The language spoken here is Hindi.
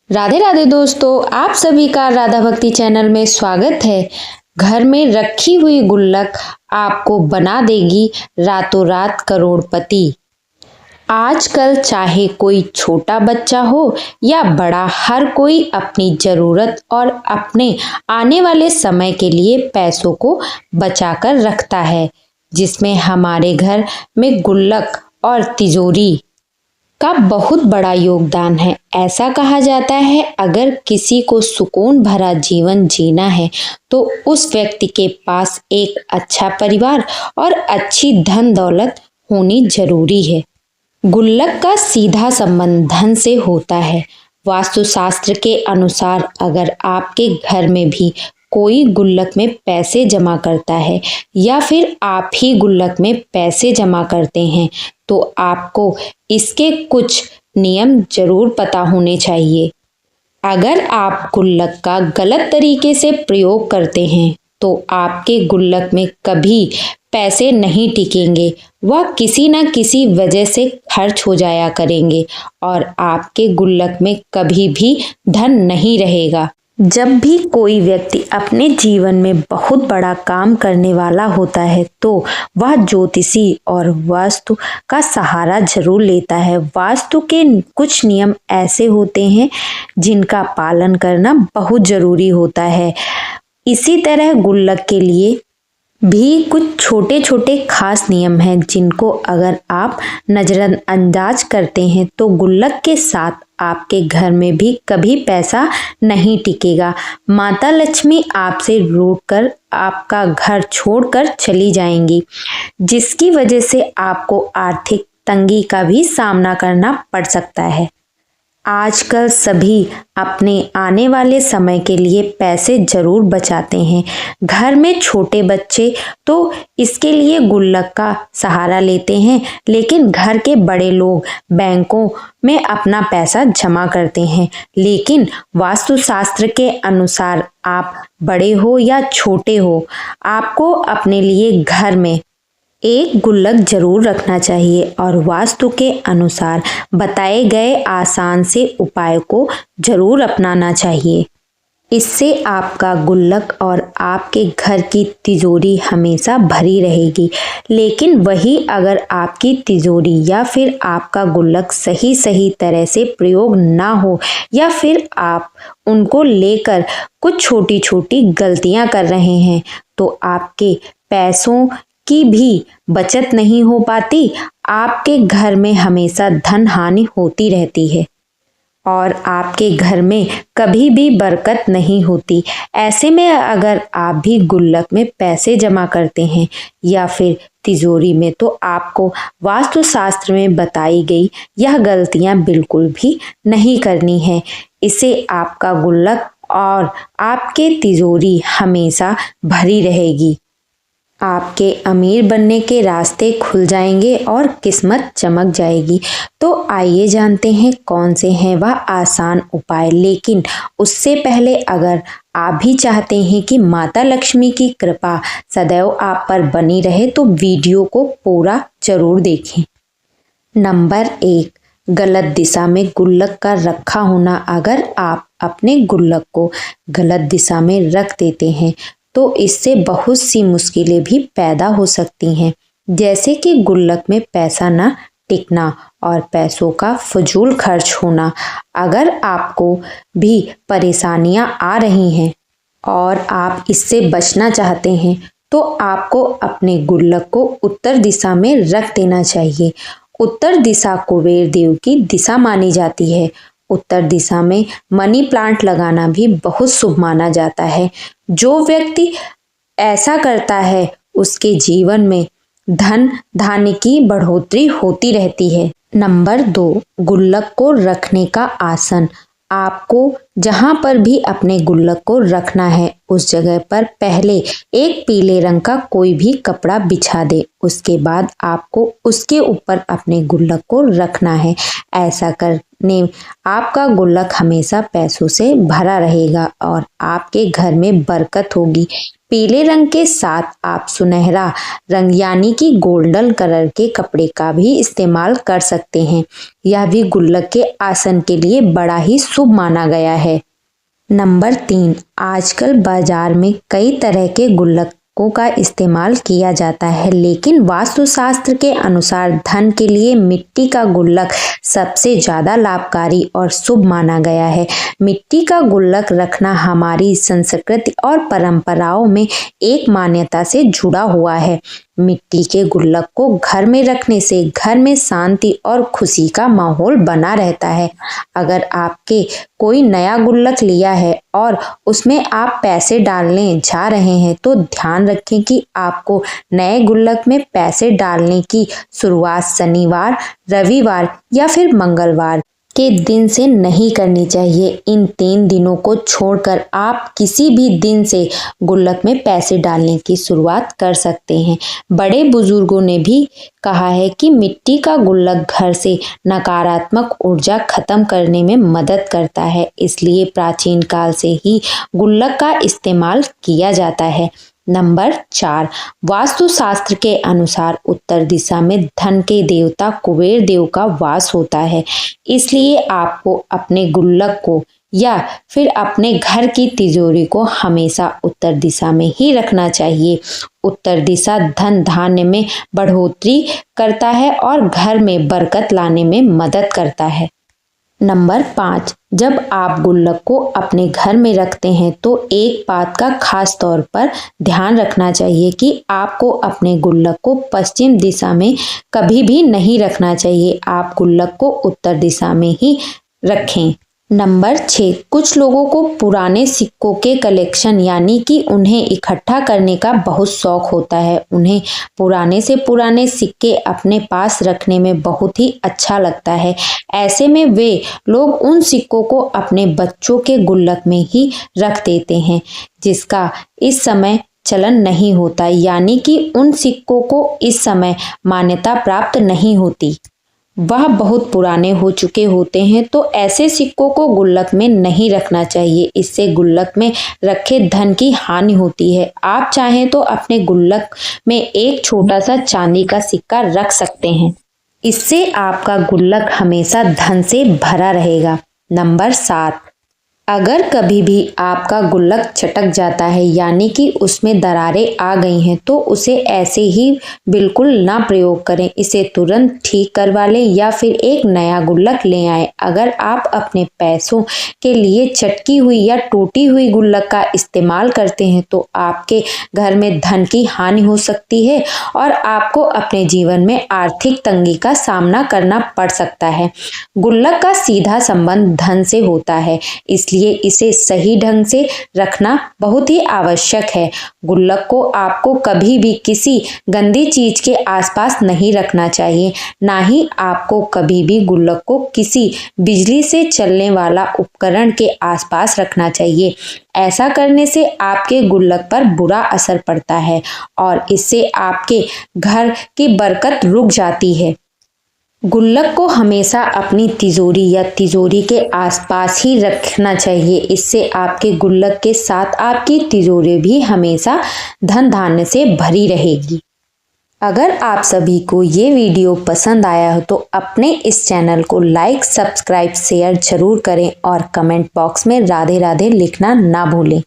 राधे राधे दोस्तों, आप सभी का राधा भक्ति चैनल में स्वागत है। घर में रखी हुई गुल्लक आपको बना देगी रातों रात करोड़पति। आजकल चाहे कोई छोटा बच्चा हो या बड़ा, हर कोई अपनी जरूरत और अपने आने वाले समय के लिए पैसों को बचाकर रखता है, जिसमें हमारे घर में गुल्लक और तिजोरी का बहुत बड़ा योगदान है। ऐसा कहा जाता है, अगर किसी को सुकून भरा जीवन जीना है तो उस व्यक्ति के पास एक अच्छा परिवार और अच्छी धन दौलत होनी जरूरी है। गुल्लक का सीधा संबंध धन से होता है। वास्तुशास्त्र के अनुसार अगर आपके घर में भी कोई गुल्लक में पैसे जमा करता है या फिर आप ही गुल्लक में पैसे जमा करते हैं तो आपको इसके कुछ नियम जरूर पता होने चाहिए। अगर आप गुल्लक का गलत तरीके से प्रयोग करते हैं तो आपके गुल्लक में कभी पैसे नहीं टिकेंगे, वह किसी न किसी वजह से खर्च हो जाया करेंगे और आपके गुल्लक में कभी भी धन नहीं रहेगा। जब भी कोई व्यक्ति अपने जीवन में बहुत बड़ा काम करने वाला होता है तो वह ज्योतिषी और वास्तु का सहारा जरूर लेता है। वास्तु के कुछ नियम ऐसे होते हैं जिनका पालन करना बहुत जरूरी होता है। इसी तरह गुल्लक के लिए भी कुछ छोटे छोटे खास नियम हैं जिनको अगर आप नजरअंदाज करते हैं तो गुल्लक के साथ आपके घर में भी कभी पैसा नहीं टिकेगा। माता लक्ष्मी आपसे रूठ कर आपका घर छोड़कर चली जाएंगी, जिसकी वजह से आपको आर्थिक तंगी का भी सामना करना पड़ सकता है। आजकल सभी अपने आने वाले समय के लिए पैसे जरूर बचाते हैं। घर में छोटे बच्चे तो इसके लिए गुल्लक का सहारा लेते हैं, लेकिन घर के बड़े लोग बैंकों में अपना पैसा जमा करते हैं। लेकिन वास्तुशास्त्र के अनुसार आप बड़े हो या छोटे हो, आपको अपने लिए घर में एक गुल्लक जरूर रखना चाहिए और वास्तु के अनुसार बताए गए आसान से उपाय को जरूर अपनाना चाहिए। इससे आपका गुल्लक और आपके घर की तिजोरी हमेशा भरी रहेगी। लेकिन वही अगर आपकी तिजोरी या फिर आपका गुल्लक सही तरह से प्रयोग ना हो या फिर आप उनको लेकर कुछ छोटी छोटी गलतियां कर रहे हैं तो आपके पैसों की भी बचत नहीं हो पाती। आपके घर में हमेशा धन हानि होती रहती है और आपके घर में कभी भी बरकत नहीं होती। ऐसे में अगर आप भी गुल्लक में पैसे जमा करते हैं या फिर तिजोरी में तो आपको वास्तुशास्त्र में बताई गई यह गलतियां बिल्कुल भी नहीं करनी है। इससे आपका गुल्लक और आपके तिजोरी हमेशा भरी रहेगी। आपके अमीर बनने के रास्ते खुल जाएंगे और किस्मत चमक जाएगी। तो आइए जानते हैं कौन से हैं वह आसान उपाय। लेकिन उससे पहले अगर आप भी चाहते हैं कि माता लक्ष्मी की कृपा सदैव आप पर बनी रहे तो वीडियो को पूरा जरूर देखें। नंबर 1, गलत दिशा में गुल्लक का रखा होना। अगर आप अपने गुल्लक को गलत दिशा में रख देते हैं तो इससे बहुत सी मुश्किलें भी पैदा हो सकती हैं, जैसे कि गुल्लक में पैसा ना टिकना और पैसों का फजूल खर्च होना। अगर आपको भी परेशानियां आ रही हैं और आप इससे बचना चाहते हैं तो आपको अपने गुल्लक को उत्तर दिशा में रख देना चाहिए। उत्तर दिशा कुबेर देव की दिशा मानी जाती है। उत्तर दिशा में मनी प्लांट लगाना भी बहुत शुभ माना जाता है। जो व्यक्ति ऐसा करता है उसके जीवन में धन धान्य की बढ़ोतरी होती रहती है। नंबर 2, गुल्लक को रखने का आसन। आपको जहां पर भी अपने गुल्लक को रखना है उस जगह पर पहले एक पीले रंग का कोई भी कपड़ा बिछा दे। उसके बाद आपको उसके ऊपर अपने गुल्लक को रखना है। ऐसा करने आपका गुल्लक हमेशा पैसों से भरा रहेगा और आपके घर में बरकत होगी। पीले रंग के साथ आप सुनहरा रंग यानी कि गोल्डन कलर के कपड़े का भी इस्तेमाल कर सकते हैं। यह भी गुल्लक के आसन के लिए बड़ा ही शुभ माना गया है। नंबर 3, आजकल बाजार में कई तरह के गुल्लकों का इस्तेमाल किया जाता है, लेकिन वास्तुशास्त्र के अनुसार धन के लिए मिट्टी का गुल्लक सबसे ज़्यादा लाभकारी और शुभ माना गया है। मिट्टी का गुल्लक रखना हमारी संस्कृति और परंपराओं में एक मान्यता से जुड़ा हुआ है। मिट्टी के गुल्लक को घर में रखने से घर में शांति और खुशी का माहौल बना रहता है। अगर आपके कोई नया गुल्लक लिया है और उसमें आप पैसे डालने जा रहे हैं तो ध्यान रखें कि आपको नए गुल्लक में पैसे डालने की शुरुआत शनिवार, रविवार या फिर मंगलवार के दिन से नहीं करनी चाहिए। इन 3 दिनों को छोड़कर आप किसी भी दिन से गुल्लक में पैसे डालने की शुरुआत कर सकते हैं। बड़े बुजुर्गों ने भी कहा है कि मिट्टी का गुल्लक घर से नकारात्मक ऊर्जा खत्म करने में मदद करता है, इसलिए प्राचीन काल से ही गुल्लक का इस्तेमाल किया जाता है। नंबर 4, वास्तुशास्त्र के अनुसार उत्तर दिशा में धन के देवता कुबेर देव का वास होता है, इसलिए आपको अपने गुल्लक को या फिर अपने घर की तिजोरी को हमेशा उत्तर दिशा में ही रखना चाहिए। उत्तर दिशा धन धान्य में बढ़ोतरी करता है और घर में बरकत लाने में मदद करता है। नंबर 5, जब आप गुल्लक को अपने घर में रखते हैं तो एक बात का खास तौर पर ध्यान रखना चाहिए कि आपको अपने गुल्लक को पश्चिम दिशा में कभी भी नहीं रखना चाहिए। आप गुल्लक को उत्तर दिशा में ही रखें। नंबर 6, कुछ लोगों को पुराने सिक्कों के कलेक्शन यानी कि उन्हें इकट्ठा करने का बहुत शौक होता है। उन्हें पुराने से पुराने सिक्के अपने पास रखने में बहुत ही अच्छा लगता है। ऐसे में वे लोग उन सिक्कों को अपने बच्चों के गुल्लक में ही रख देते हैं, जिसका इस समय चलन नहीं होता, यानी कि उन सिक्कों को इस समय मान्यता प्राप्त नहीं होती, वह बहुत पुराने हो चुके होते हैं। तो ऐसे सिक्कों को गुल्लक में नहीं रखना चाहिए, इससे गुल्लक में रखे धन की हानि होती है। आप चाहें तो अपने गुल्लक में एक छोटा सा चांदी का सिक्का रख सकते हैं, इससे आपका गुल्लक हमेशा धन से भरा रहेगा। नंबर 7, अगर कभी भी आपका गुल्लक चटक जाता है यानी कि उसमें दरारें आ गई हैं तो उसे ऐसे ही बिल्कुल ना प्रयोग करें। इसे तुरंत ठीक करवा लें या फिर एक नया गुल्लक ले आएं। अगर आप अपने पैसों के लिए चटकी हुई या टूटी हुई गुल्लक का इस्तेमाल करते हैं तो आपके घर में धन की हानि हो सकती है और आपको अपने जीवन में आर्थिक तंगी का सामना करना पड़ सकता है। गुल्लक का सीधा संबंध धन से होता है, इसलिए इसे सही ढंग से रखना बहुत ही आवश्यक है। गुल्लक को आपको कभी भी किसी गंदी चीज के आसपास नहीं रखना चाहिए। ना ही आपको कभी भी गुल्लक को किसी बिजली से चलने वाला उपकरण के आसपास रखना चाहिए। ऐसा करने से आपके गुल्लक पर बुरा असर पड़ता है और इससे आपके घर की बरकत रुक जाती है। गुल्लक को हमेशा अपनी तिजोरी या तिजोरी के आसपास ही रखना चाहिए, इससे आपके गुल्लक के साथ आपकी तिजोरी भी हमेशा धन धान्य से भरी रहेगी। अगर आप सभी को ये वीडियो पसंद आया हो तो अपने इस चैनल को लाइक, सब्सक्राइब, शेयर जरूर करें और कमेंट बॉक्स में राधे राधे लिखना ना भूलें।